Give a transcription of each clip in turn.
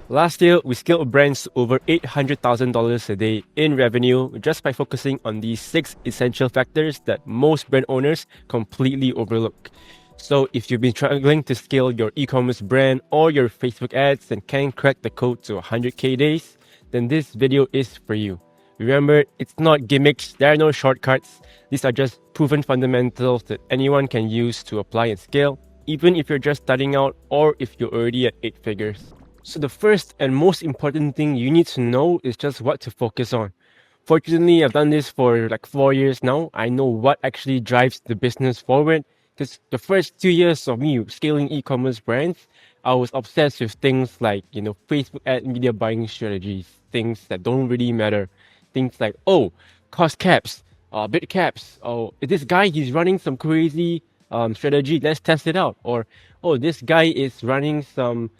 Last year, we scaled brands to over $800,000 a day in revenue just by focusing on these 6 essential factors that most brand owners completely overlook. So, if you've been struggling to scale your e-commerce brand or your Facebook ads and can't crack the code to 100K days, then this video is for you. Remember, it's not gimmicks, there are no shortcuts. These are just proven fundamentals that anyone can use to apply and scale, even if you're just starting out or if you're already at 8 figures. So the first and most important thing you need to know is just what to focus on. Fortunately, I've done this for like 4 years now. I know what actually drives the business forward. Because the first 2 years of me scaling e-commerce brands, I was obsessed with things like, Facebook ad media buying strategies, things that don't really matter. Things like, oh, cost caps, bid caps. Oh, this guy, he's running some crazy strategy. Let's test it out. Or, oh, this guy is running some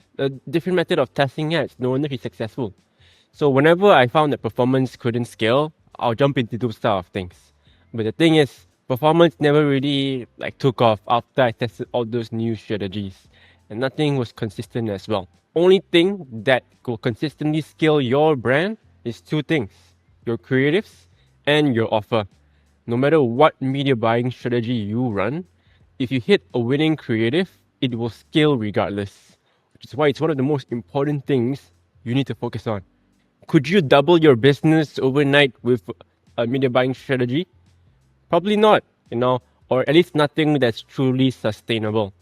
different method of testing ads. No wonder he's successful. So whenever I found that performance couldn't scale, I'll jump into those type of things. But the thing is, performance never really took off after I tested all those new strategies, and nothing was consistent as well. Only thing that will consistently scale your brand is two things: your creatives and your offer. No matter what media buying strategy you run, if you hit a winning creative, it will scale regardless, which is why it's one of the most important things you need to focus on. Could you double your business overnight with a media buying strategy? Probably not, or at least nothing that's truly sustainable.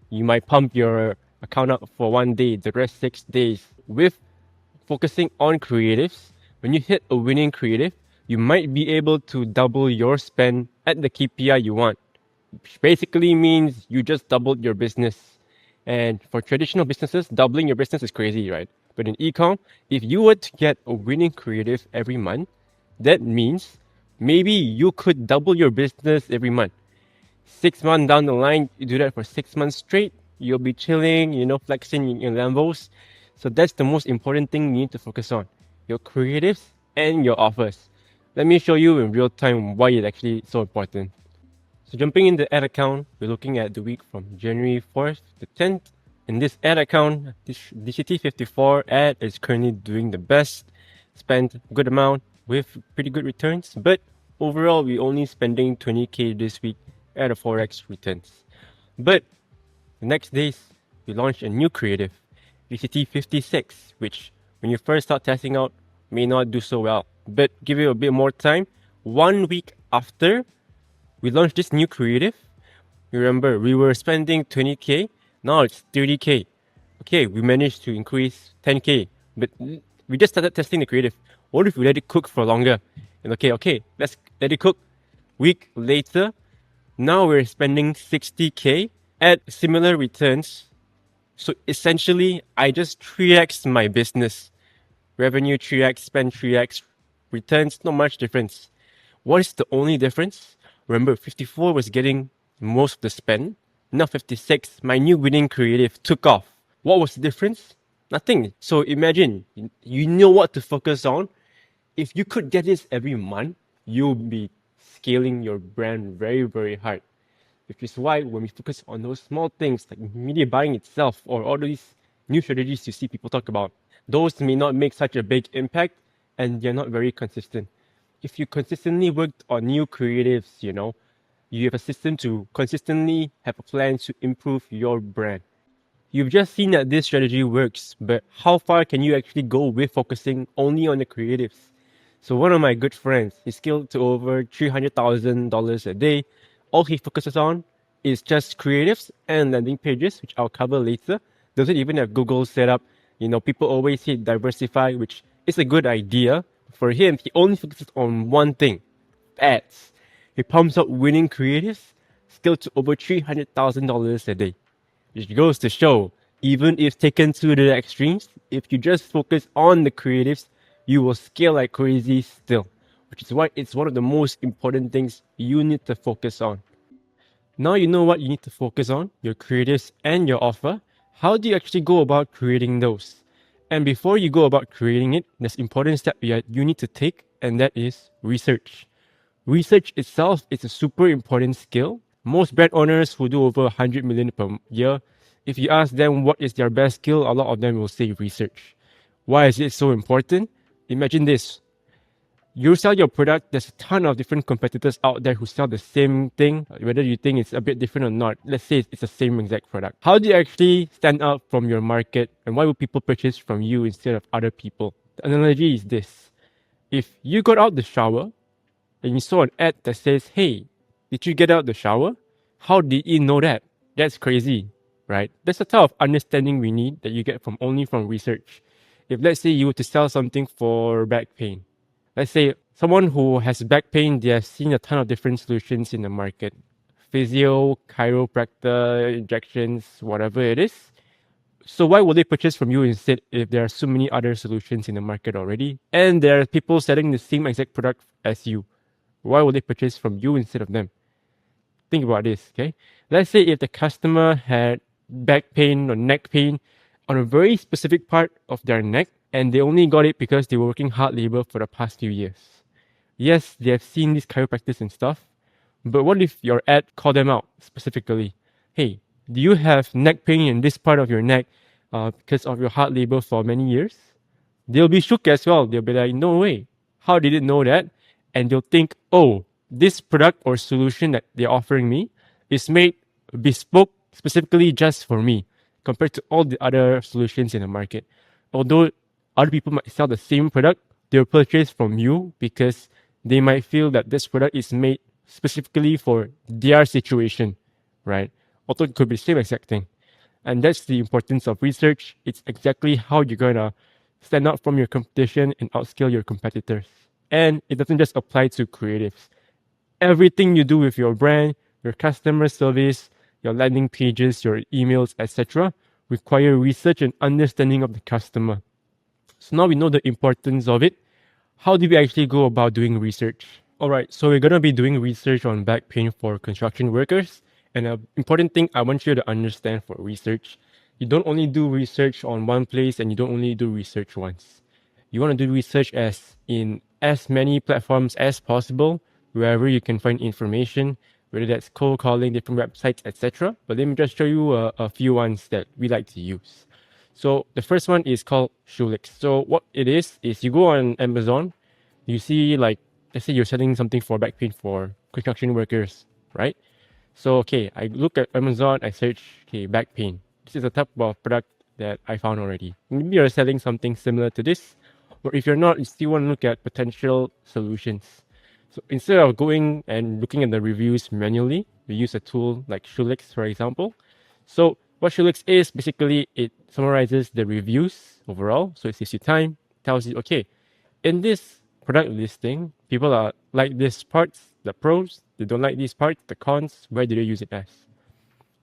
You might pump your account up for one day, the rest 6 days. With focusing on creatives, when you hit a winning creative, you might be able to double your spend at the KPI you want, which basically means you just doubled your business. And for traditional businesses, doubling your business is crazy, right? But in ecom, if you were to get a winning creative every month, that means maybe you could double your business every month. 6 months down the line, you do that for 6 months straight, you'll be chilling, flexing in your Lambos. So that's the most important thing you need to focus on: your creatives and your offers. Let me show you in real time why it's actually so important. So jumping in the ad account, we're looking at the week from January 4th to 10th. In this ad account, this DCT54 ad is currently doing the best, spent a good amount with pretty good returns, but overall we're only spending 20K this week at a 4x returns. But the next days, we launched a new creative, DCT56, which when you first start testing out may not do so well, but give it a bit more time. 1 week after we launched this new creative, remember we were spending 20K, now it's 30K. Okay, we managed to increase 10K, but we just started testing the creative. What if we let it cook for longer? And okay, let's let it cook. Week later, now we're spending 60K at similar returns. So essentially, I just 3x my business. Revenue 3x, spend 3x, returns not much difference. What is the only difference? Remember, 54 was getting most of the spend. Now 56, my new winning creative took off. What was the difference? Nothing. So imagine, you know what to focus on. If you could get this every month, you'll be scaling your brand very, very hard. Which is why when we focus on those small things like media buying itself or all these new strategies you see people talk about, those may not make such a big impact and they're not very consistent. If you consistently worked on new creatives, you have a system to consistently have a plan to improve your brand. You've just seen that this strategy works, but how far can you actually go with focusing only on the creatives? So one of my good friends, he's skilled to over $300,000 a day. All he focuses on is just creatives and landing pages, which I'll cover later. Doesn't even have Google set up. People always say diversify, which is a good idea. For him, he only focuses on one thing: ads. He pumps out winning creatives, skilled to over $300,000 a day. Which goes to show, even if taken to the extremes, if you just focus on the creatives, you will scale like crazy still. Which is why it's one of the most important things you need to focus on. Now you know what you need to focus on, your creatives and your offer. How do you actually go about creating those? And before you go about creating it, there's an important step you need to take, and that is research. Research itself is a super important skill. Most brand owners who do over 100 million per year, if you ask them what is their best skill, a lot of them will say research. Why is it so important? Imagine this. You sell your product, there's a ton of different competitors out there who sell the same thing, whether you think it's a bit different or not. Let's say it's the same exact product. How do you actually stand out from your market, and why would people purchase from you instead of other people? The analogy is this. If you got out the shower and you saw an ad that says, "Hey, did you get out the shower?" How did you know that? That's crazy, right? That's the type of understanding we need that you get from only from research. If let's say you were to sell something for back pain, let's say someone who has back pain, they have seen a ton of different solutions in the market. Physio, chiropractor, injections, whatever it is. So why would they purchase from you instead if there are so many other solutions in the market already? And there are people selling the same exact product as you. Why would they purchase from you instead of them? Think about this, okay? Let's say if the customer had back pain or neck pain on a very specific part of their neck and they only got it because they were working hard labor for the past few years. Yes, they have seen these chiropractors and stuff, but what if your ad called them out specifically? Hey, do you have neck pain in this part of your neck because of your hard labor for many years? They'll be shook as well. They'll be like, no way. How did it know that? And they'll think, oh, this product or solution that they're offering me is made bespoke specifically just for me compared to all the other solutions in the market. Although other people might sell the same product, they'll purchase from you because they might feel that this product is made specifically for their situation, right? Although it could be the same exact thing. And that's the importance of research. It's exactly how you're going to stand out from your competition and outscale your competitors. And it doesn't just apply to creatives. Everything you do with your brand, your customer service, your landing pages, your emails, etc., require research and understanding of the customer. So now we know the importance of it. How do we actually go about doing research? All right, so we're gonna be doing research on back pain for construction workers. And an important thing I want you to understand for research, you don't only do research on one place and you don't only do research once. You want to do research as in as many platforms as possible, wherever you can find information, whether that's cold calling, different websites, etc. But let me just show you a few ones that we like to use. So the first one is called Shulex. So what it is you go on Amazon, you see like let's say you're selling something for back pain for construction workers, right? So okay, I look at Amazon, I search okay back pain. This is a type of product that I found already. Maybe you're selling something similar to this, or if you're not, you still want to look at potential solutions. So instead of going and looking at the reviews manually, we use a tool like Shulex, for example. So what Shulex is basically it summarizes the reviews overall. So it saves you time, tells you okay, in this product listing, people are like these parts, the pros, they don't like these parts, the cons, where do they use it as?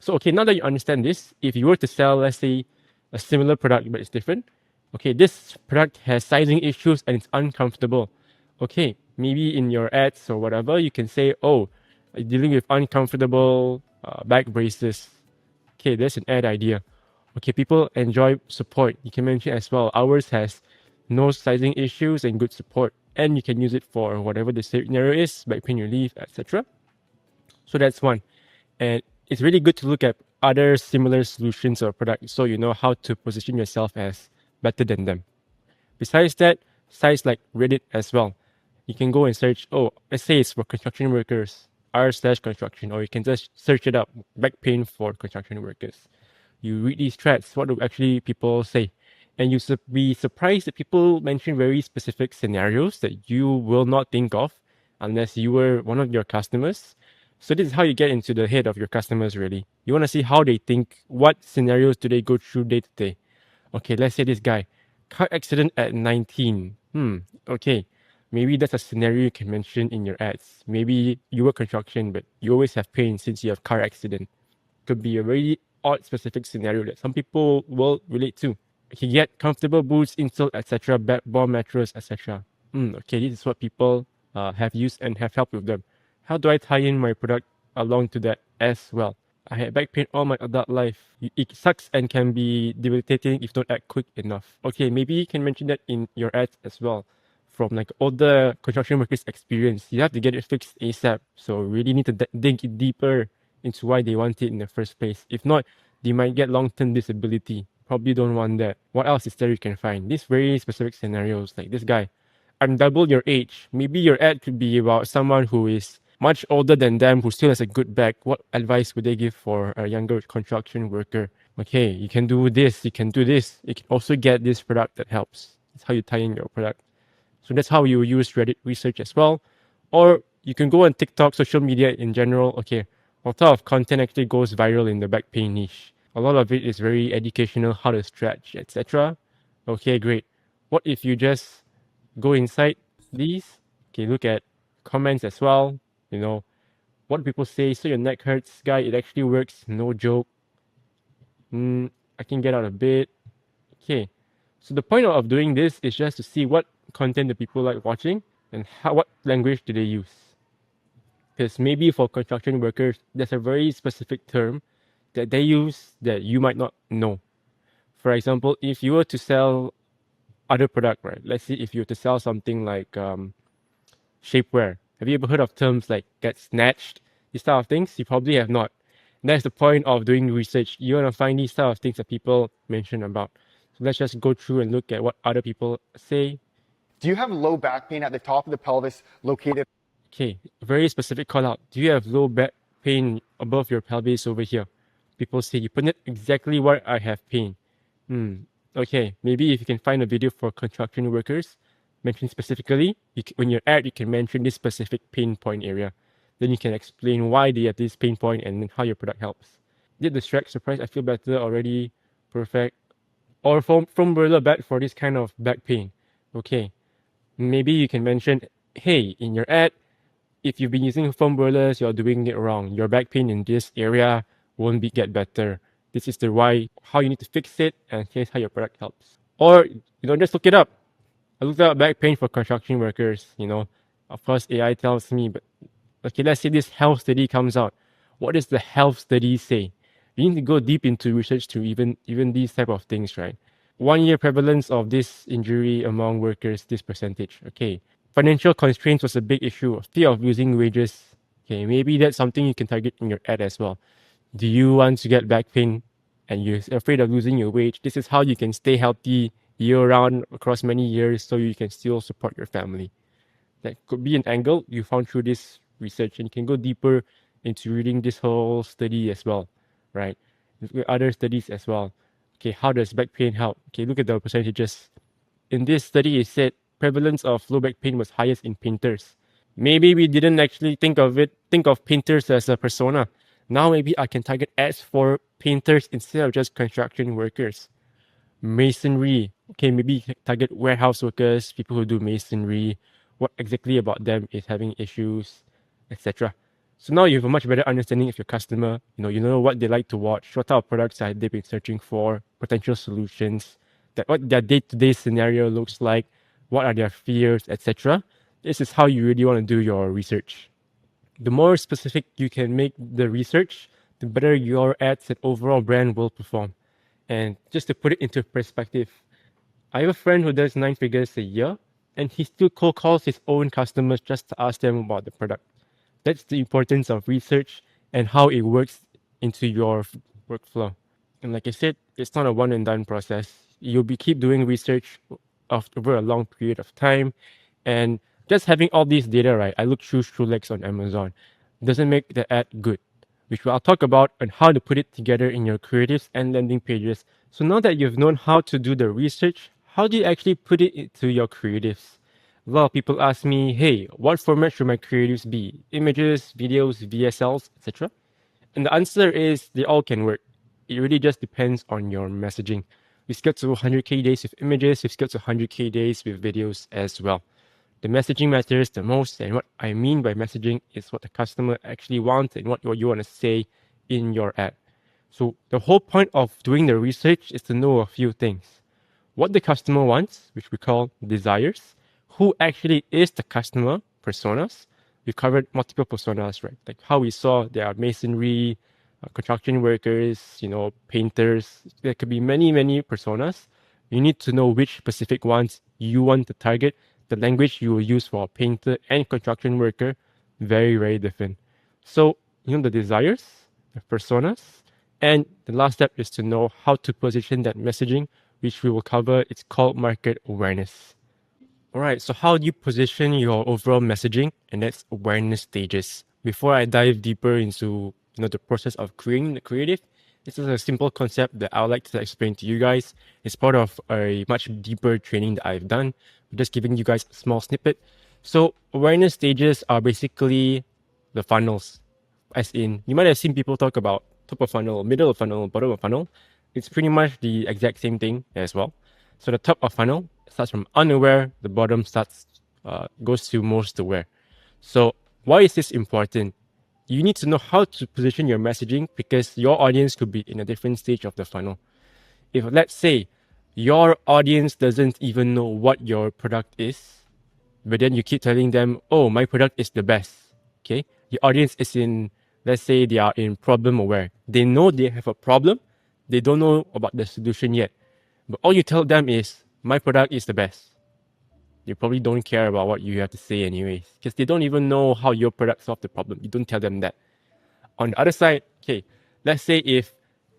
So okay, now that you understand this, if you were to sell, let's say, a similar product but it's different, okay, this product has sizing issues and it's uncomfortable. Okay, maybe in your ads or whatever, you can say, oh, dealing with uncomfortable back braces. Okay, there's an ad idea. Okay, people enjoy support. You can mention as well. Ours has no sizing issues and good support, and you can use it for whatever the scenario is, back pain relief, etc. So that's one, and it's really good to look at other similar solutions or products so you know how to position yourself as better than them. Besides that, sites like Reddit as well. You can go and search, oh, let's say it's for construction workers, r slash construction, or you can just search it up, back pain for construction workers. You read these threads, what do actually people say? And you be surprised that people mention very specific scenarios that you will not think of unless you were one of your customers. So this is how you get into the head of your customers really. You want to see how they think, what scenarios do they go through day to day. Okay, let's say this guy, car accident at 19. Okay. Maybe that's a scenario you can mention in your ads. Maybe you work construction, but you always have pain since you have car accident. Could be a very odd specific scenario that some people will relate to. You get comfortable boots, insole, etc., ball mattress, etc. Okay, this is what people have used and have helped with them. How do I tie in my product along to that as well? I had back pain all my adult life. It sucks and can be debilitating if don't act quick enough. Okay, maybe you can mention that in your ads as well. From like older construction workers' experience, you have to get it fixed ASAP. So really need to dig deeper into why they want it in the first place. If not, they might get long-term disability probably don't want that. What else is there you can find? These very specific scenarios, like this guy. I'm double your age. Maybe your ad could be about someone who is much older than them who still has a good back. What advice would they give for a younger construction worker? Okay, you can do this, you can do this. You can also get this product that helps. That's how you tie in your product. So that's how you use Reddit research as well. Or you can go on TikTok, social media in general. Okay, what type of content actually goes viral in the back pain niche? A lot of it is very educational, how to stretch, etc. Okay, great. What if you just go inside these? Okay, look at comments as well. You know, what people say. So your neck hurts, guy. It actually works. No joke. I can get out a bit. Okay. So the point of doing this is just to see what content the people like watching and what language do they use. Because maybe for construction workers, there's a very specific term that they use that you might not know. For example, if you were to sell other product, right? Let's say if you were to sell something like shapewear. Have you ever heard of terms like get snatched? These type of things? You probably have not. And that's the point of doing research. You want to find these type of things that people mention about. So let's just go through and look at what other people say. Do you have low back pain at the top of the pelvis located? Okay, very specific call out. Do you have low back pain above your pelvis over here? People say you put it exactly where I have pain. Okay, maybe if you can find a video for construction workers, mention specifically, when you're at, you can mention this specific pain point area. Then you can explain why they have this pain point and then how your product helps. Did the Shrek surprise? I feel better already. Perfect. Or from Burla back for this kind of back pain. Okay, maybe you can mention, hey, in your ad, if you've been using foam rollers, you're doing it wrong. Your back pain in this area won't get better. This is the why, how you need to fix it, and here's how your product helps. Or just look it up. I looked up back pain for construction workers. Of course AI tells me, but okay, let's say this health study comes out. What does the health study say? You need to go deep into research to even these type of things, right? 1 year prevalence of this injury among workers, this percentage. Okay. Financial constraints was a big issue. Fear of losing wages. Okay, maybe that's something you can target in your ad as well. Do you want to get back pain and you're afraid of losing your wage? This is how you can stay healthy year round across many years so you can still support your family. That could be an angle you found through this research, and you can go deeper into reading this whole study as well, right? Look at other studies as well. Okay, how does back pain help? Okay, look at the percentages. In this study, it said prevalence of low back pain was highest in painters. Maybe we didn't actually think of painters as a persona. Now maybe I can target ads for painters instead of just construction workers. Masonry. Okay, maybe target warehouse workers, people who do masonry. What exactly about them is having issues, etc. So now you have a much better understanding of your customer. You know what they like to watch, what type of products have they been searching for, potential solutions, that what their day-to-day scenario looks like, what are their fears, etc. This is how you really want to do your research. The more specific you can make the research, the better your ads and overall brand will perform. And just to put it into perspective, I have a friend who does 9 figures a year, and he still cold calls his own customers just to ask them about the product. That's the importance of research and how it works into your workflow. And like I said, it's not a one and done process. You'll be keep doing research over a long period of time, and just having all these data, right? I look through Lex on Amazon, doesn't make the ad good, which I'll talk about and how to put it together in your creatives and landing pages. So now that you've known how to do the research, how do you actually put it into your creatives? A lot of people ask me, hey, what format should my creatives be? Images, videos, VSLs, etc. And the answer is they all can work. It really just depends on your messaging. We scale to 100K days with images, we scale to 100K days with videos as well. The messaging matters the most, and what I mean by messaging is what the customer actually wants and what you want to say in your ad. So the whole point of doing the research is to know a few things. What the customer wants, which we call desires, who actually is the customer, personas. We've covered multiple personas, right? Like how we saw there are masonry, construction workers, painters. There could be many, many personas. You need to know which specific ones you want to target. The language you will use for a painter and construction worker, very, very different. So, the desires, the personas, And the last step is to know how to position that messaging, which we will cover. It's called market awareness. All right, so how do you position your overall messaging? And that's awareness stages. Before I dive deeper into the process of creating the creative, this is a simple concept that I would like to explain to you guys. It's part of a much deeper training that I've done. I'm just giving you guys a small snippet. So awareness stages are basically the funnels. As in, you might have seen people talk about top of funnel, middle of funnel, bottom of funnel. It's pretty much the exact same thing as well. So the top of funnel starts from unaware, the bottom starts goes to most aware. So why is this important? You need to know how to position your messaging because your audience could be in a different stage of the funnel. If let's say your audience doesn't even know what your product is, but then you keep telling them, "Oh, my product is the best." Okay, the audience is in, let's say they are in problem aware. They know they have a problem, they don't know about the solution yet, but all you tell them is, "My product is the best." They probably don't care about what you have to say anyways, because they don't even know how your product solved the problem. You don't tell them that. On the other side, okay, let's say if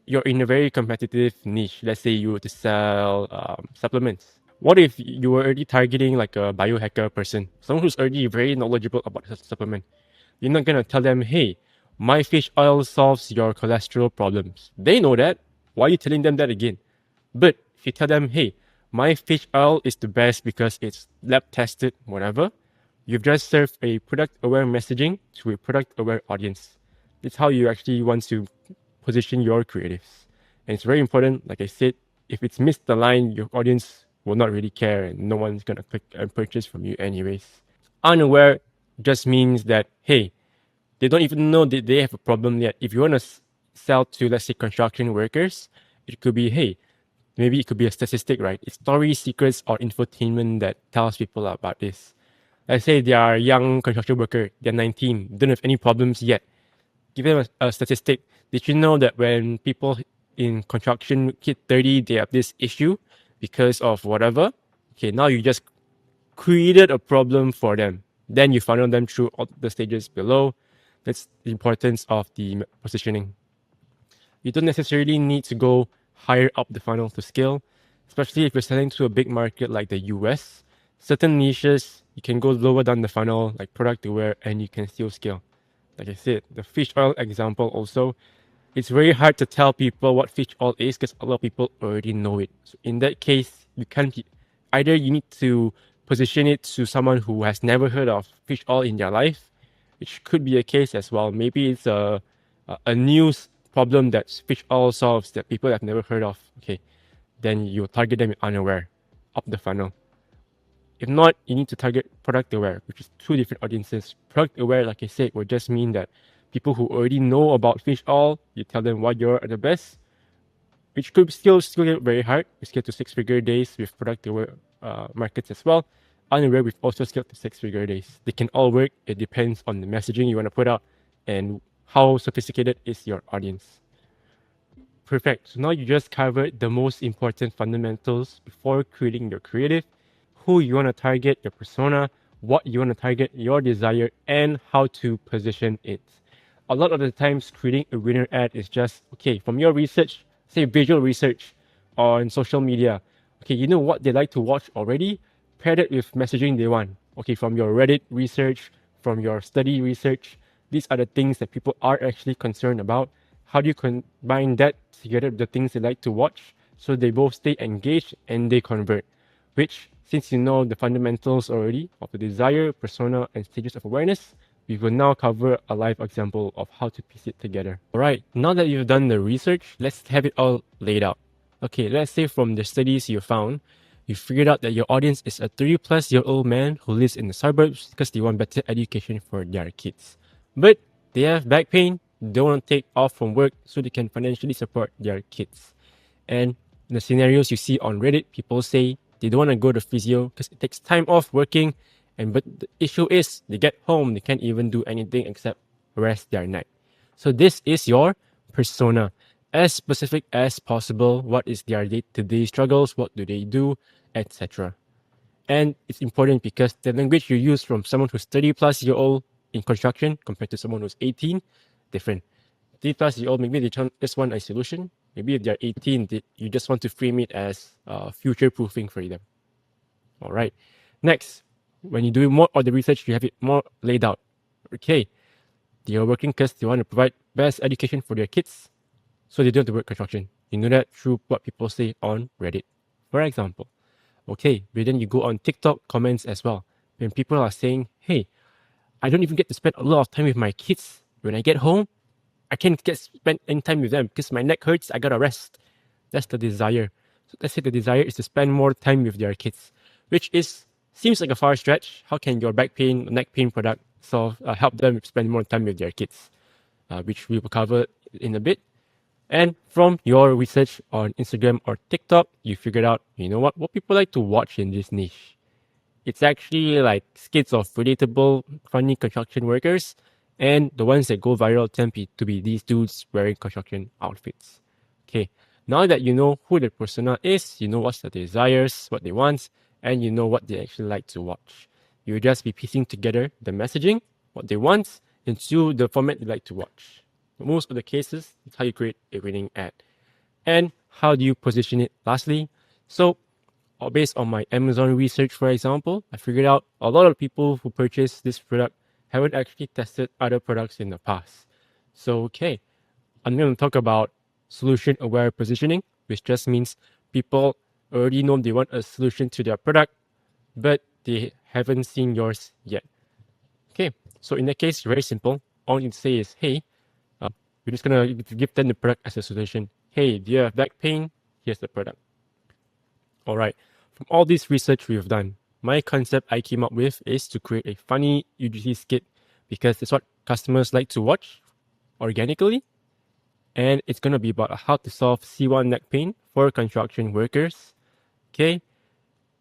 you're in a very competitive niche, let's say you were to sell supplements. What if you were already targeting like a biohacker person, someone who's already very knowledgeable about the supplement? You're not gonna tell them, hey, my fish oil solves your cholesterol problems. They know that. Why are you telling them that again? But if you tell them, hey, my fish oil is the best because it's lab tested, whatever, you've just served a product aware messaging to a product aware audience. It's how you actually want to position your creatives. And it's very important, like I said, if it's missed the line, your audience will not really care and no one's gonna click and purchase from you anyways. Unaware just means that, hey, they don't even know that they have a problem yet. If you want to sell to, let's say, construction workers, it could be, hey, maybe it could be a statistic, right? It's stories, secrets, or infotainment that tells people about this. Let's say they are a young construction worker, they're 19, don't have any problems yet. Give them a statistic. Did you know that when people in construction hit 30, they have this issue because of whatever? Okay, now you just created a problem for them. Then you funnel them through all the stages below. That's the importance of the positioning. You don't necessarily need to go higher up the funnel to scale, especially if you're selling to a big market like the US. Certain niches, you can go lower down the funnel, like product aware, and you can still scale. Like I said, the fish oil example also, it's very hard to tell people what fish oil is because a lot of people already know it. So in that case, you can't either you need to position it to someone who has never heard of fish oil in their life, which could be a case as well. Maybe it's a new problem that fish oil solves that people have never heard of. Okay, then you target them unaware, up the funnel. If not, you need to target product aware, which is two different audiences. Product aware, like I said, will just mean that people who already know about fish oil, you tell them why you're the best, which could still get very hard. We scale to 6-figure days with product aware markets as well. Unaware, we've also scaled to 6-figure days. They can all work. It depends on the messaging you want to put out and how sophisticated is your audience. Perfect. So now you just covered the most important fundamentals before creating your creative, who you want to target, your persona, what you want to target, your desire, and how to position it. A lot of the times, creating a winner ad is just, okay, from your research, say visual research on social media, okay, you know what they like to watch already, pair it with messaging they want. Okay, from your Reddit research, from your study research, these are the things that people are actually concerned about. How do you combine that together with the things they like to watch so they both stay engaged and they convert? Which, since you know the fundamentals already of the desire, persona, and stages of awareness, we will now cover a live example of how to piece it together. Alright, now that you've done the research, let's have it all laid out. Okay, let's say from the studies you found, you figured out that your audience is a 30-plus-year-old man who lives in the suburbs because they want better education for their kids. But they have back pain, they want to take off from work so they can financially support their kids. And in the scenarios you see on Reddit, people say they don't want to go to physio because it takes time off working. And but the issue is they get home, they can't even do anything except rest their neck. So this is your persona. As specific as possible. What is their day-to-day struggles? What do they do? Etc. And it's important because the language you use from someone who's 30 plus year old in construction compared to someone who's 18, different. 3+-year-old, maybe they just want a solution. Maybe if they're 18, you just want to frame it as future proofing for them. All right. Next, when you do more of the research, you have it more laid out. Okay, they are working because they want to provide best education for their kids, so they don't have to work construction. You know that through what people say on Reddit, for example. Okay, but then you go on TikTok comments as well. When people are saying, hey, I don't even get to spend a lot of time with my kids. When I get home, I can't get spend any time with them because my neck hurts, I gotta rest. That's the desire. So let's say the desire is to spend more time with their kids, which is seems like a far stretch. How can your back pain, neck pain product help them spend more time with their kids? Which we will cover in a bit. And from your research on Instagram or TikTok, you figured out, you know what people like to watch in this niche. It's actually like skits of relatable, funny construction workers, and the ones that go viral tend to be these dudes wearing construction outfits. Okay, now that you know who the persona is, you know what's their desires, what they want, and you know what they actually like to watch. You'll just be piecing together the messaging, what they want, into the format they like to watch. Most of the cases, it's how you create a winning ad. And how do you position it lastly? So based on my Amazon research, for example, I figured out a lot of people who purchase this product haven't actually tested other products in the past. So, okay, I'm going to talk about solution aware positioning, which just means people already know they want a solution to their product, but they haven't seen yours yet. Okay, so in that case, very simple. All you need to say is, hey, we're just going to give them the product as a solution. Hey, do you have back pain? Here's the product. All right. From all this research we've done, my concept I came up with is to create a funny UGC skit because it's what customers like to watch organically. And it's going to be about how to solve C1 neck pain for construction workers. Okay.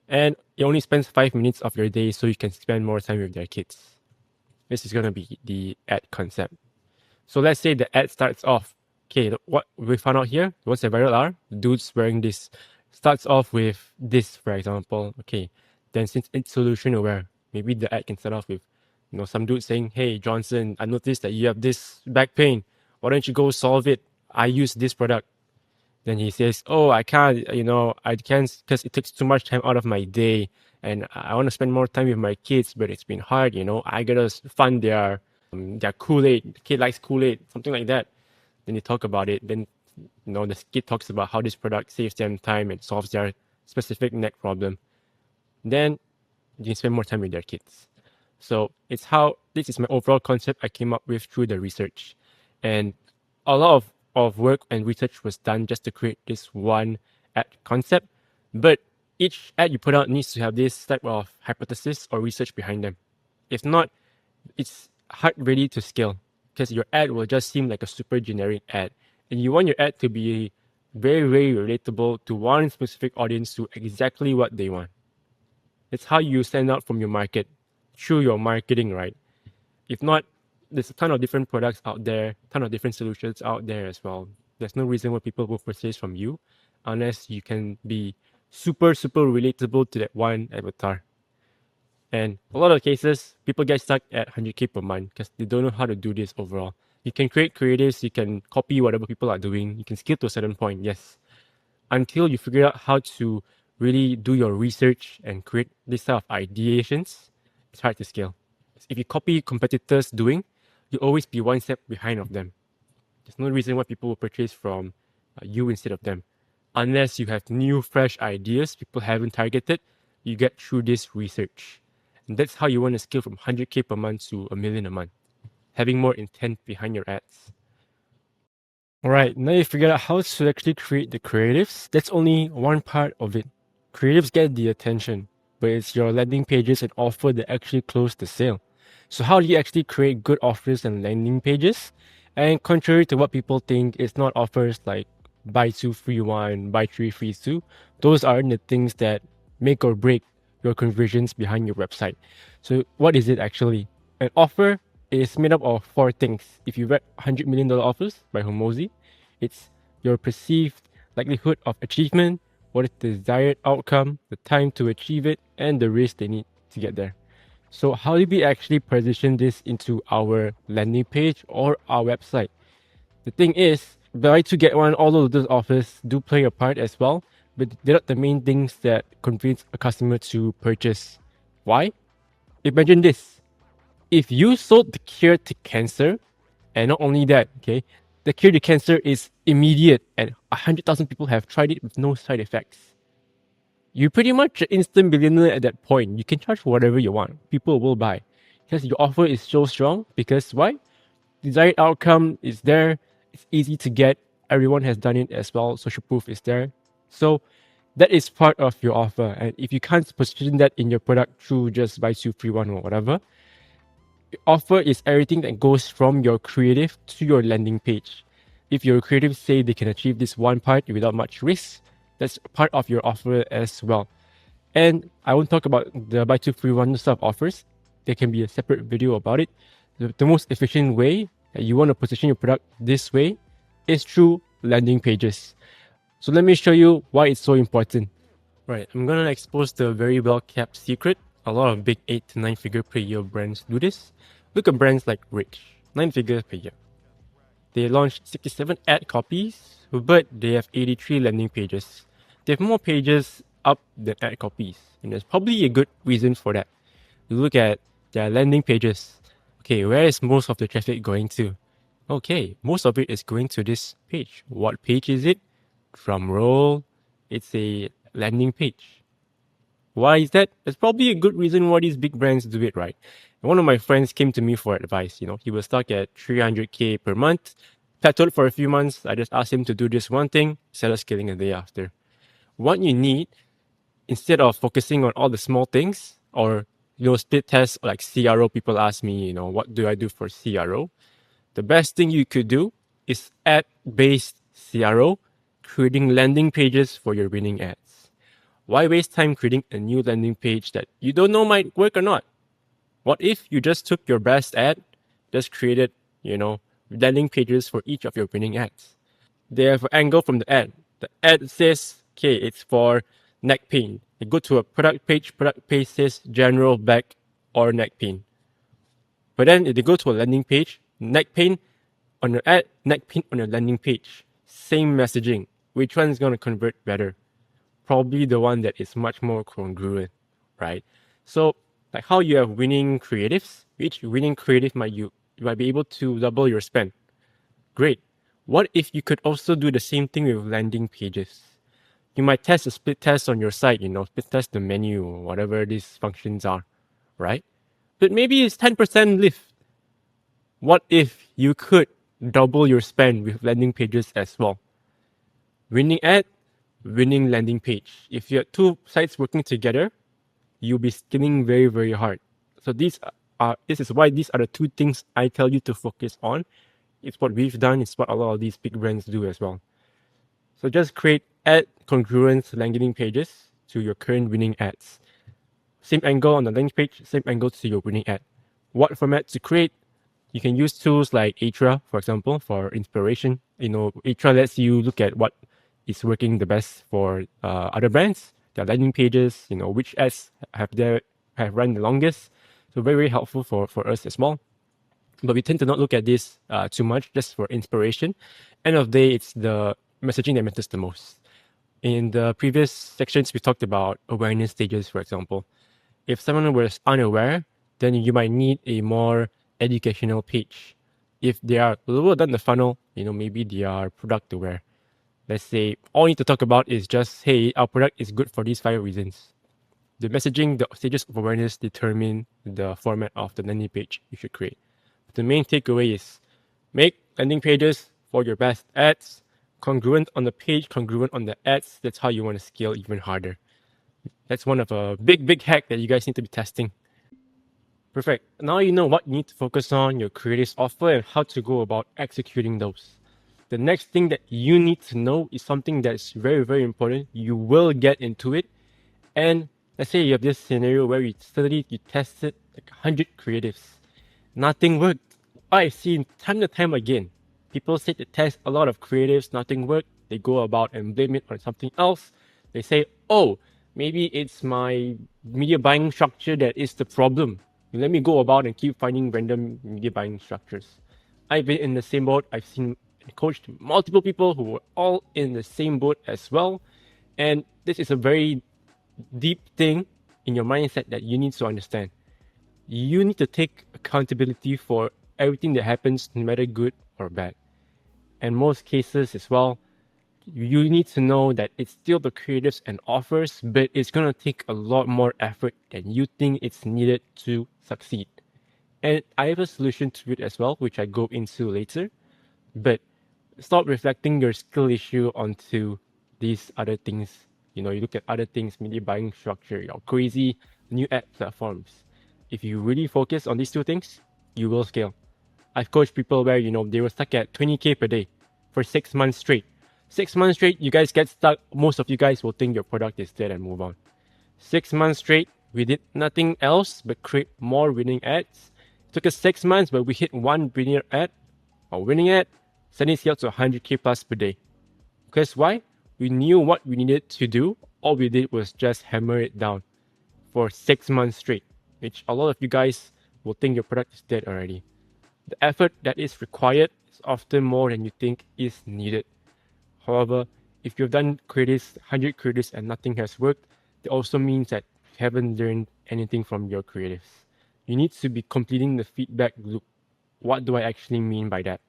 And it only spends 5 minutes of your day so you can spend more time with their kids. This is going to be the ad concept. So let's say the ad starts off. Okay, what we found out here, what's the viral are? The dude's wearing this. Starts off with this, for example. Okay, then since it's solution aware, maybe the ad can start off with, some dude saying, "Hey Johnson, I noticed that you have this back pain. Why don't you go solve it? I use this product." Then he says, "Oh, I can't. I can't because it takes too much time out of my day, and I want to spend more time with my kids, but it's been hard. I gotta fund their Kool-Aid. The kid likes Kool-Aid, something like that." Then they talk about it. Then, the kid talks about how this product saves them time and solves their specific neck problem. Then you can spend more time with their kids. So this is my overall concept I came up with through the research. And a lot of work and research was done just to create this one ad concept. But each ad you put out needs to have this type of hypothesis or research behind them. If not, it's hard really to scale because your ad will just seem like a super generic ad. And you want your ad to be very, very relatable to one specific audience to exactly what they want. It's how you stand out from your market through your marketing, right? If not, there's a ton of different products out there, ton of different solutions out there as well. There's no reason why people will purchase from you unless you can be super, super relatable to that one avatar. And a lot of cases, people get stuck at 100K per month because they don't know how to do this overall. You can create creatives, you can copy whatever people are doing, you can scale to a certain point, yes. Until you figure out how to really do your research and create this type of ideations, it's hard to scale. If you copy competitors doing, you'll always be one step behind of them. There's no reason why people will purchase from you instead of them. Unless you have new, fresh ideas people haven't targeted, you get through this research. And that's how you want to scale from 100K per month to $1 million a month, having more intent behind your ads. All right, now you figured out how to actually create the creatives. That's only one part of it. Creatives get the attention, but it's your landing pages and offer that actually close the sale. So how do you actually create good offers and landing pages? And contrary to what people think, it's not offers like buy two free one, buy three free two. Those aren't the things that make or break your conversions behind your website. So what is it actually? An offer is made up of four things. If you read $100 million offers by Hormozy, it's your perceived likelihood of achievement, what is the desired outcome, the time to achieve it, and the risk they need to get there. So how do we actually position this into our landing page or our website? The thing is, buy to get one, all of those offers do play a part as well, but they're not the main things that convince a customer to purchase. Why? Imagine this. If you sold the cure to cancer, and not only that, okay, the cure to cancer is immediate and 100,000 people have tried it with no side effects. You're pretty much an instant billionaire at that point. You can charge for whatever you want. People will buy. Because your offer is so strong. Because why? Desired outcome is there. It's easy to get. Everyone has done it as well. Social proof is there. So that is part of your offer. And if you can't position that in your product through just buy two free one or whatever, your offer is everything that goes from your creative to your landing page. If your creative say they can achieve this one part without much risk, that's part of your offer as well. And I won't talk about the buy two free one stuff offers. There can be a separate video about it. The most efficient way that you want to position your product this way is through landing pages. So let me show you why it's so important. Right, I'm gonna expose the very well kept secret. A lot of big 8 to 9 figure per year brands do this. Look at brands like Rich, 9 figures per year. They launched 67 ad copies, but they have 83 landing pages. They have more pages up than ad copies, and there's probably a good reason for that. You look at their landing pages. Okay, where is most of the traffic going to? Okay, most of it is going to this page. What page is it? Drum roll. It's a landing page. Why is that? There's probably a good reason why these big brands do it, right? And one of my friends came to me for advice. He was stuck at 300K per month, plateaued for a few months. I just asked him to do this one thing, started scaling the day after. What you need, instead of focusing on all the small things, or split tests like CRO, people ask me, what do I do for CRO? The best thing you could do is ad-based CRO, creating landing pages for your winning ads. Why waste time creating a new landing page that you don't know might work or not? What if you just took your best ad, just created, landing pages for each of your winning ads? They have an angle from the ad. The ad says, okay, it's for neck pain. You go to a product page says general back or neck pain. But then if they go to a landing page, neck pain on your ad, neck pain on your landing page. Same messaging. Which one is going to convert better? Probably the one that is much more congruent, right? So, like how you have winning creatives, each winning creative you might be able to double your spend. Great. What if you could also do the same thing with landing pages? You might test a split test on your site, split test the menu or whatever these functions are, right? But maybe it's 10% lift. What if you could double your spend with landing pages as well? Winning ad, winning landing page. If you have two sites working together, you'll be scaling very, very hard. So this is why these are the two things I tell you to focus on. It's what we've done, it's what a lot of these big brands do as well. So just create ad congruent landing pages to your current winning ads. Same angle on the landing page, same angle to your winning ad. What format to create? You can use tools like Atra, for example, for inspiration. Atra lets you look at what is working the best for other brands, their landing pages, which ads have run the longest. So very, very helpful for us as well. But we tend to not look at this too much, just for inspiration. End of the day, it's the messaging that matters the most. In the previous sections, we talked about awareness stages, for example. If someone was unaware, then you might need a more educational page. If they are lower down the funnel, maybe they are product aware. Let's say all you need to talk about is just, hey, our product is good for these 5 reasons. The messaging, the stages of awareness determine the format of the landing page you should create. The main takeaway is make landing pages for your best ads, congruent on the page, congruent on the ads. That's how you want to scale even harder. That's one of a big hack that you guys need to be testing. Perfect. Now you know what you need to focus on, your creatives offer, and how to go about executing those. The next thing that you need to know is something that's very, very important. You will get into it. And let's say you have this scenario where you tested like 100 creatives. Nothing worked. I've seen time to time again. People say they test a lot of creatives, nothing worked. They go about and blame it on something else. They say, oh, maybe it's my media buying structure that is the problem. Let me go about and keep finding random media buying structures. I've been in the same boat. I've seen and coached multiple people who were all in the same boat as well. And this is a very deep thing in your mindset that you need to understand. You need to take accountability for everything that happens, no matter good or bad. And most cases as well, you need to know that it's still the creatives and offers, but it's gonna take a lot more effort than you think it's needed to succeed. And I have a solution to it as well, which I go into later. But stop reflecting your skill issue onto these other things. You look at other things, media buying structure, your crazy new ad platforms. If you really focus on these two things, you will scale. I've coached people where, they were stuck at 20K per day for 6 months straight. 6 months straight, you guys get stuck. Most of you guys will think your product is dead and move on. 6 months straight, we did nothing else but create more winning ads. It took us 6 months, but we hit one winning ad, suddenly scaled to 100K plus per day. Because why? We knew what we needed to do. All we did was just hammer it down for 6 months straight, which a lot of you guys will think your product is dead already. The effort that is required is often more than you think is needed. However, if you've done creatives, 100 creatives, and nothing has worked, it also means that you haven't learned anything from your creatives. You need to be completing the feedback loop. What do I actually mean by that?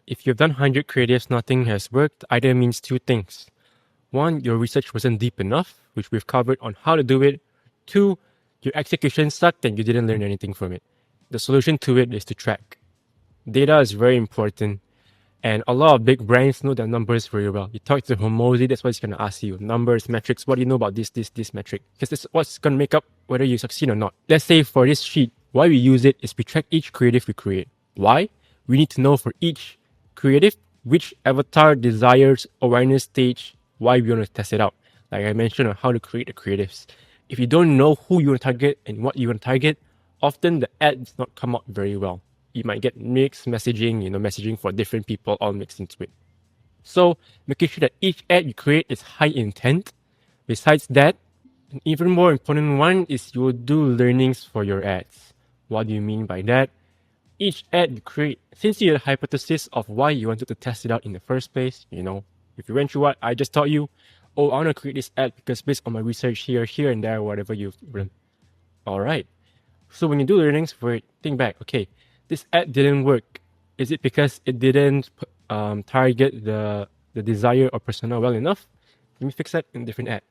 If you've done 100 creatives, nothing has worked, either means two things. One, your research wasn't deep enough, which we've covered on how to do it. Two, your execution sucked and you didn't learn anything from it. The solution to it is to track. Data is very important. And a lot of big brands know their numbers very well. You talk to Hormozy, that's what he's going to ask you. Numbers, metrics, what do you know about this metric? Because this is what's going to make up whether you succeed or not. Let's say for this sheet, why we use it is we track each creative we create. Why? We need to know for each creative which avatar desires awareness stage, why we want to test it out. Like I mentioned on how to create the creatives. If you don't know who you want to target and what you want to target, often the ad does not come out very well. You might get mixed messaging, messaging for different people all mixed into it. So making sure that each ad you create is high intent. Besides that, an even more important one is you will do learnings for your ads. What do you mean by that? Each ad you create, since you had a hypothesis of why you wanted to test it out in the first place, if you went through what I just taught you, oh, I want to create this ad because based on my research here, and there, whatever you've learned. All right. So when you do learnings for it, think back, okay, this ad didn't work. Is it because it didn't target the desire or persona well enough? Let me fix that in a different ad.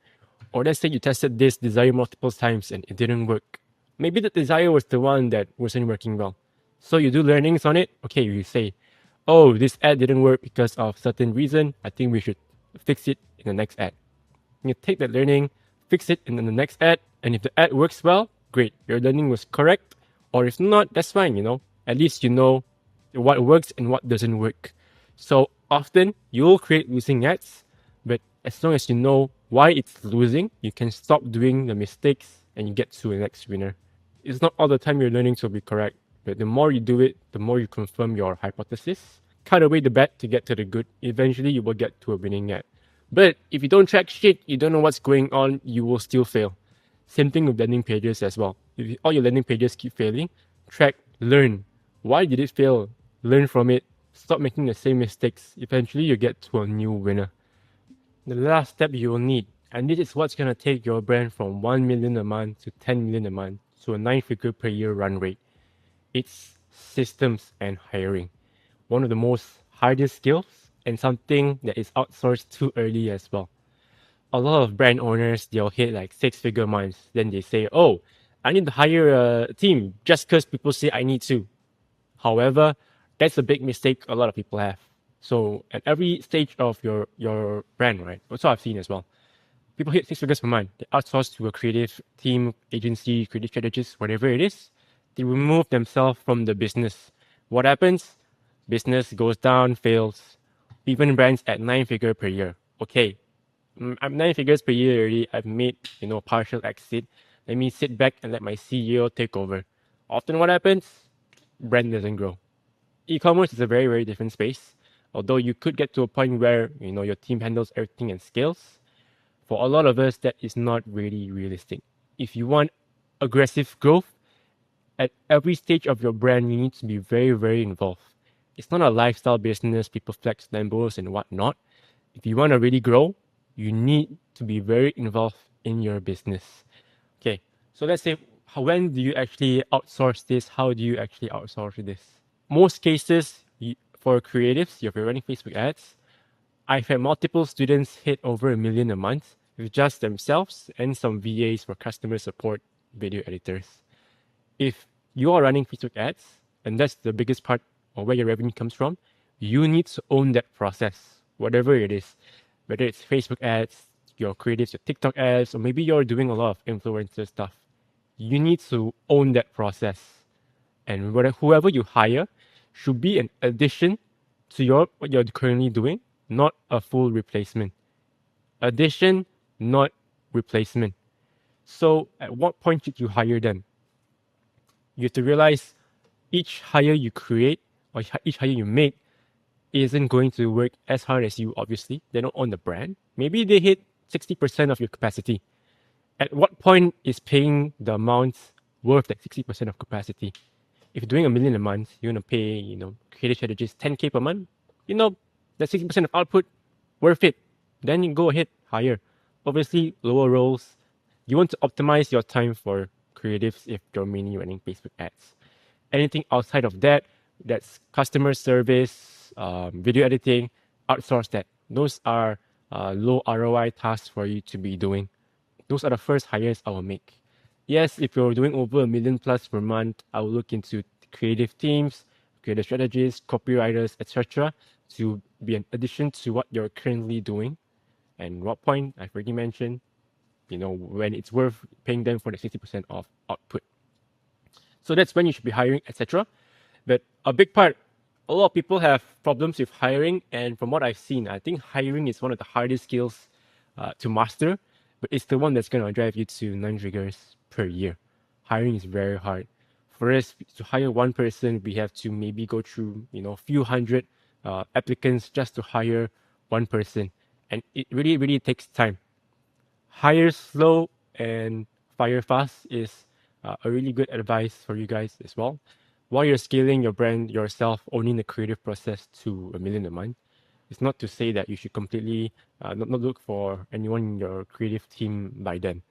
Or let's say you tested this desire multiple times and it didn't work. Maybe the desire was the one that wasn't working well. So you do learnings on it. Okay, you say, oh, this ad didn't work because of certain reason. I think we should fix it in the next ad. You take that learning, fix it in the next ad, and if the ad works well, great, your learning was correct. Or if not, that's fine, At least you know what works and what doesn't work. So often you'll create losing ads, but as long as you know why it's losing, you can stop doing the mistakes and you get to the next winner. It's not all the time your learnings will be correct, but the more you do it, the more you confirm your hypothesis. Cut away the bad to get to the good. Eventually, you will get to a winning ad. But if you don't track shit, you don't know what's going on, you will still fail. Same thing with landing pages as well. If all your landing pages keep failing, track, learn. Why did it fail? Learn from it. Stop making the same mistakes. Eventually, you get to a new winner. The last step you will need, and this is what's going to take your brand from 1 million a month to 10 million a month to a 9-figure per year run rate. It's systems and hiring. One of the most hardest skills and something that is outsourced too early as well. A lot of brand owners, they'll hit like 6-figure months. Then they say, oh, I need to hire a team just because people say I need to. However, that's a big mistake a lot of people have. So at every stage of your brand, right? That's what I've seen as well. People hit 6 figures per month. They outsource to a creative team, agency, creative strategist, whatever it is. They remove themselves from the business. What happens? Business goes down, fails. Even brands at 9-figure per year. Okay, I'm 9 figures per year already. I've made, partial exit. Let me sit back and let my CEO take over. Often what happens? Brand doesn't grow. E-commerce is a very, very different space. Although you could get to a point where, your team handles everything and scales. For a lot of us, that is not really realistic. If you want aggressive growth, at every stage of your brand, you need to be very, very involved. It's not a lifestyle business. People flex Lambos and whatnot. If you want to really grow, you need to be very involved in your business. Okay, so let's say, when do you actually outsource this? How do you actually outsource this? Most cases, for creatives, if you're running Facebook ads, I've had multiple students hit over 1 million a month with just themselves and some VAs for customer support, video editors. If you are running Facebook ads, and that's the biggest part of where your revenue comes from, you need to own that process, whatever it is. Whether it's Facebook ads, your creatives, your TikTok ads, or maybe you're doing a lot of influencer stuff. You need to own that process. And whoever you hire should be an addition to what you're currently doing, not a full replacement. Addition, not replacement. So at what point should you hire them? You have to realize each hire you create or each hire you make isn't going to work as hard as you, obviously. They don't own the brand. Maybe they hit 60% of your capacity. At what point is paying the amount worth that 60% of capacity? If you're doing 1 million a month, you're gonna pay, creative strategists 10K per month. That 60% of output, worth it. Then you go ahead, hire. Obviously, lower roles. You want to optimize your time for creatives if you're mainly running Facebook ads. Anything outside of that, that's customer service, video editing, outsource that. Those are low ROI tasks for you to be doing. Those are the first hires I will make. Yes, if you're doing over 1 million plus per month, I will look into creative teams, creative strategists, copywriters, etc., to be an addition to what you're currently doing. And what point I've already mentioned, when it's worth paying them for the 60% of output. So that's when you should be hiring, etc. But a big part, a lot of people have problems with hiring, and from what I've seen, I think hiring is one of the hardest skills to master, but it's the one that's going to drive you to 9 figures per year. Hiring is very hard. For us to hire one person, we have to maybe go through a few hundred applicants just to hire one person, and it really really takes time. Hire slow and fire fast is a really good advice for you guys as well. While you're scaling your brand yourself, owning the creative process to 1 million a month, it's not to say that you should completely not look for anyone in your creative team by then.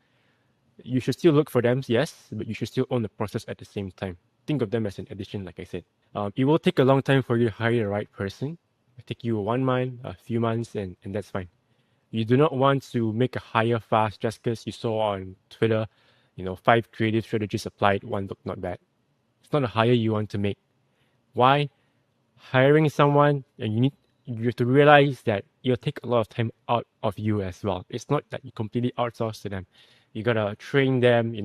You should still look for them, yes, but you should still own the process at the same time. Think of them as an addition, like I said. It will take a long time for you to hire the right person. It'll take you 1 month, a few months, and that's fine. You do not want to make a hire fast just because you saw on Twitter, 5 creative strategies applied, one looked not bad. It's not a hire you want to make. Why? Hiring someone, and you have to realize that it'll take a lot of time out of you as well. It's not that you completely outsource to them. You gotta train them,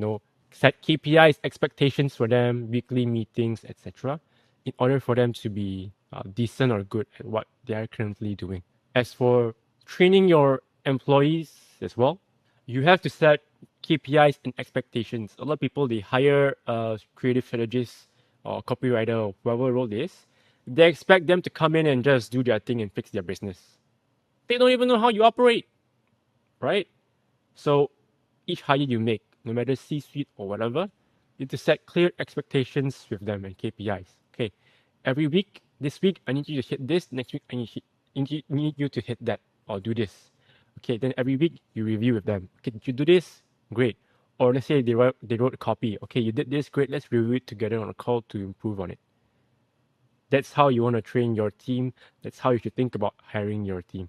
set KPIs, expectations for them, weekly meetings, etc., in order for them to be decent or good at what they are currently doing. As for training your employees as well, you have to set KPIs and expectations. A lot of people, they hire a creative strategist or copywriter or whoever role it is. They expect them to come in and just do their thing and fix their business. They don't even know how you operate, right? So each hire you make, no matter C-suite or whatever, you need to set clear expectations with them and KPIs. Okay, every week, this week I need you to hit this. Next week need you to hit that or do this. Okay, then every week you review with them. Okay, did you do this? Great. Or let's say they wrote a copy. Okay, you did this. Great. Let's review it together on a call to improve on it. That's how you want to train your team. That's how you should think about hiring your team.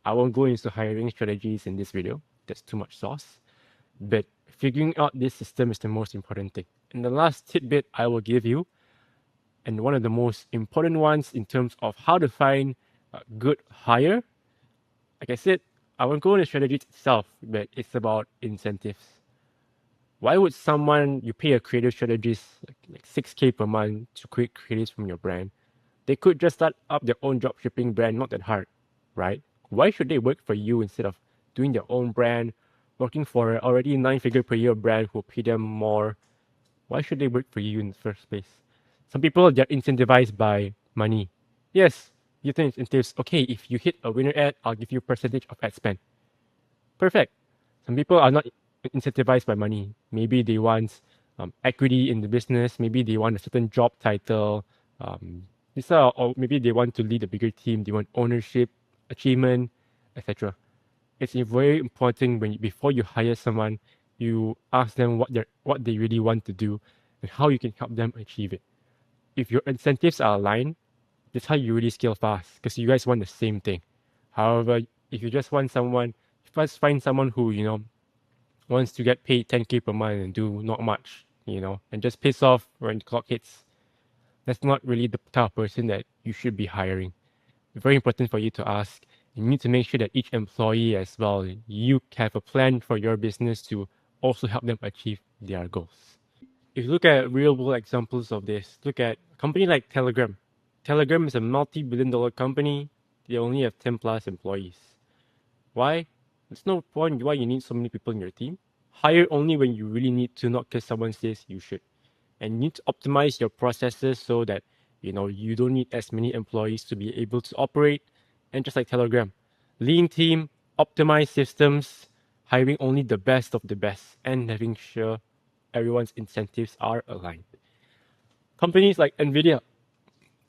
I won't go into hiring strategies in this video. That's too much sauce. But figuring out this system is the most important thing. And the last tidbit I will give you, and one of the most important ones in terms of how to find a good hire, like I said, I won't go into strategies itself, but it's about incentives. Why would you pay a creative strategist like 6K per month to create creatives from your brand? They could just start up their own dropshipping brand, not that hard, right? Why should they work for you instead of doing their own brand, working for an already 9 figure per year brand who pay them more? Why should they work for you in the first place? Some people, they're incentivized by money. Yes, you think incentives. Okay, if you hit a winner ad, I'll give you a percentage of ad spend. Perfect. Some people are not incentivized by money. Maybe they want equity in the business. Maybe they want a certain job title. or maybe they want to lead a bigger team, they want ownership, achievement, etc. It's very important before you hire someone, you ask them what they really want to do and how you can help them achieve it. If your incentives are aligned, that's how you really scale fast because you guys want the same thing. However, if you just want someone, first find someone who wants to get paid 10K per month and do not much, and just piss off when the clock hits. That's not really the type of person that you should be hiring. Very important for you to ask. You need to make sure that each employee as well, you have a plan for your business to also help them achieve their goals. If you look at real world examples of this, look at a company like Telegram. Telegram is a multi-billion-dollar company. They only have 10 plus employees. Why? There's no point why you need so many people in your team. Hire only when you really need to, not because someone says you should. And you need to optimize your processes so that you don't need as many employees to be able to operate. And just like Telegram, lean team, optimize systems, hiring only the best of the best, and having sure everyone's incentives are aligned. Companies like Nvidia,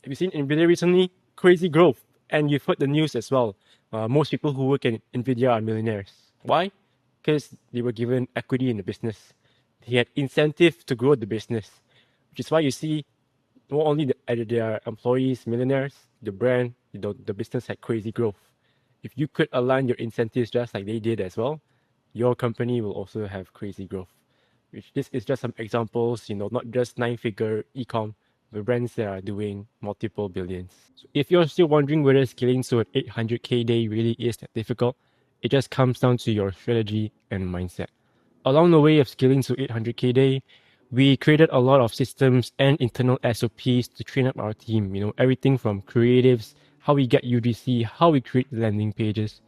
have you seen Nvidia recently? Crazy growth. And you've heard the news as well. Most people who work in Nvidia are millionaires. Why? Because they were given equity in the business. They had incentive to grow the business, which is why you see not only their employees millionaires, the brand, the business had crazy growth. If you could align your incentives just like they did as well, your company will also have crazy growth. Which this is just some examples, not just nine-figure ecom, the brands that are doing multiple billions. So if you're still wondering whether scaling to an 800K day really is that difficult, it just comes down to your strategy and mindset. Along the way of scaling to 800K day, we created a lot of systems and internal SOPs to train up our team. Everything from creatives, how we get UGC, how we create landing pages.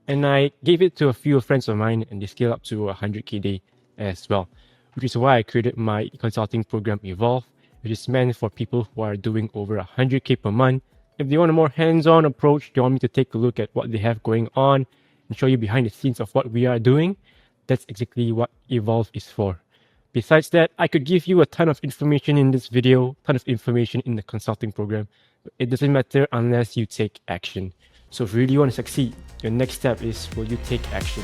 And I gave it to a few friends of mine and they scaled up to 100K day as well, which is why I created my consulting program Evolve, which is meant for people who are doing over 100K per month. If they want a more hands-on approach, they want me to take a look at what they have going on and show you behind the scenes of what we are doing, that's exactly what Evolve is for. Besides that, I could give you a ton of information in this video, ton of information in the consulting program, but it doesn't matter unless you take action. So if you really want to succeed, your next step is, will you take action?